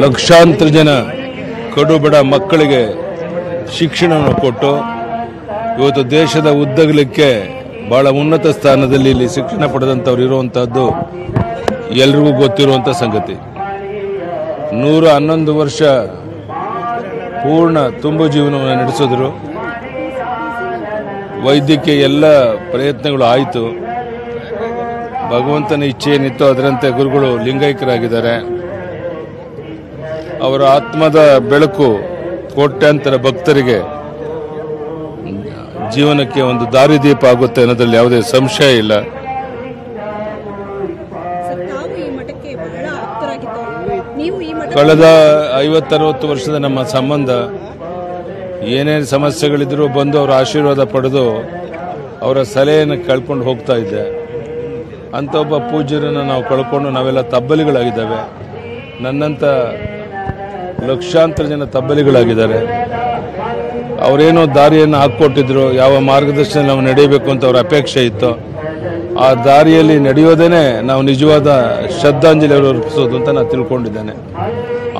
ಲಕ್ಷಾಂತರ ಜನ ಕಡುಬಡ ಮಕ್ಕಳಿಗೆ ಶಿಕ್ಷಣವನ್ನು ಕೊಟ್ಟು ಇವತ್ತು ದೇಶದ ಉದ್ದಗಲಕ್ಕೆ ಬಹಳ ಉನ್ನತ ಸ್ಥಾನದಲ್ಲಿ ಇಲ್ಲಿ ಶಿಕ್ಷಣ ಪಡೆದಂಥವ್ರು ಇರುವಂತಹದ್ದು ಎಲ್ರಿಗೂ ಗೊತ್ತಿರುವಂಥ ಸಂಗತಿ. 111 ವರ್ಷ ಪೂರ್ಣ ತುಂಬು ಜೀವನವನ್ನು ನಡೆಸಿದ್ರು. ವೈದ್ಯಕೀಯ ಎಲ್ಲ ಪ್ರಯತ್ನಗಳು ಆಯಿತು. ಭಗವಂತನ ಇಚ್ಛೆ ಏನಿತ್ತು ಅದರಂತೆ ಗುರುಗಳು ಲಿಂಗೈಕ್ಯರಾಗಿದ್ದಾರೆ. ಅವರ ಆತ್ಮದ ಬೆಳಕು ಕೋಟ್ಯಾಂತರ ಭಕ್ತರಿಗೆ ಜೀವನಕ್ಕೆ ಒಂದು ದಾರಿದೀಪ ಆಗುತ್ತೆ ಅನ್ನೋದ್ರಲ್ಲಿ ಯಾವುದೇ ಸಂಶಯ ಇಲ್ಲ. ಕಳೆದ 50-60 ವರ್ಷದ ನಮ್ಮ ಸಂಬಂಧ, ಏನೇನು ಸಮಸ್ಯೆಗಳಿದ್ರೂ ಬಂದು ಅವರ ಆಶೀರ್ವಾದ ಪಡೆದು ಅವರ ಸಲಹೆಯನ್ನು ಕಳ್ಕೊಂಡು ಹೋಗ್ತಾ ಇದ್ದೆ. ಅಂಥ ಒಬ್ಬ ಪೂಜ್ಯರನ್ನು ನಾವು ಕಳ್ಕೊಂಡು ನಾವೆಲ್ಲ ತಬ್ಬಲಿಗಳಾಗಿದ್ದಾವೆ. ನನ್ನಂಥ ಲಕ್ಷಾಂತರ ಜನ ತಬ್ಬಲಿಗಳಾಗಿದ್ದಾರೆ. ಅವರೇನೋ ದಾರಿಯನ್ನು ಹಾಕ್ಕೊಟ್ಟಿದ್ರು, ಯಾವ ಮಾರ್ಗದರ್ಶನ ನಾವು ನಡೆಯಬೇಕು ಅಂತ ಅವರ ಅಪೇಕ್ಷೆ ಇತ್ತು. ಆ ದಾರಿಯಲ್ಲಿ ನಡೆಯೋದೇನೆ ನಾವು ನಿಜವಾದ ಶ್ರದ್ಧಾಂಜಲಿ ಅವರು ಅರ್ಪಿಸೋದು ಅಂತ ನಾನು ತಿಳ್ಕೊಂಡಿದ್ದೇನೆ.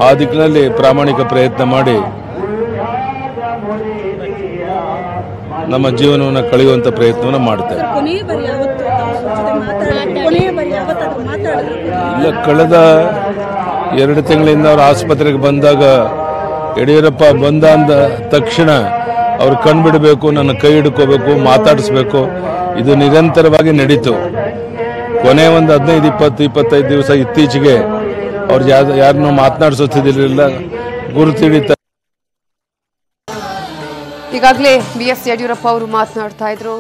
ಆ ದಿಕ್ಕಿನಲ್ಲಿ ಪ್ರಾಮಾಣಿಕ ಪ್ರಯತ್ನ ಮಾಡಿ ನಮ್ಮ ಜೀವನವನ್ನು ಕಳೆಯುವಂಥ ಪ್ರಯತ್ನವನ್ನು ಮಾಡ್ತೇವೆ. ಇಲ್ಲ, ಕಳೆದ 2 ತಿಂಗಳಿಂದ ಅವರು ಆಸ್ಪತ್ರೆಗೆ ಬಂದಾಗ ಯಡಿಯೂರಪ್ಪ ಬಂದ ಅಂದ ತಕ್ಷಣ ಅವ್ರು ಕಣ್ಬಿಡಬೇಕು, ನನ್ನ ಕೈ ಹಿಡ್ಕೋಬೇಕು, ಮಾತಾಡಿಸ್ಬೇಕು, ಇದು ನಿರಂತರವಾಗಿ ನಡೀತು. ಕೊನೆ ಒಂದು 15-20-25 ದಿವಸ ಇತ್ತೀಚೆಗೆ ಅವ್ರು ಯಾರನ್ನೂ ಮಾತನಾಡಿಸೋತಿದ್ದಿರಲಿಲ್ಲ, ಗುರುತಿಡಿತ. ಈಗಾಗಲೇ BS ಯಡಿಯೂರಪ್ಪ ಅವರು ಮಾತನಾಡ್ತಾ ಇದ್ರು.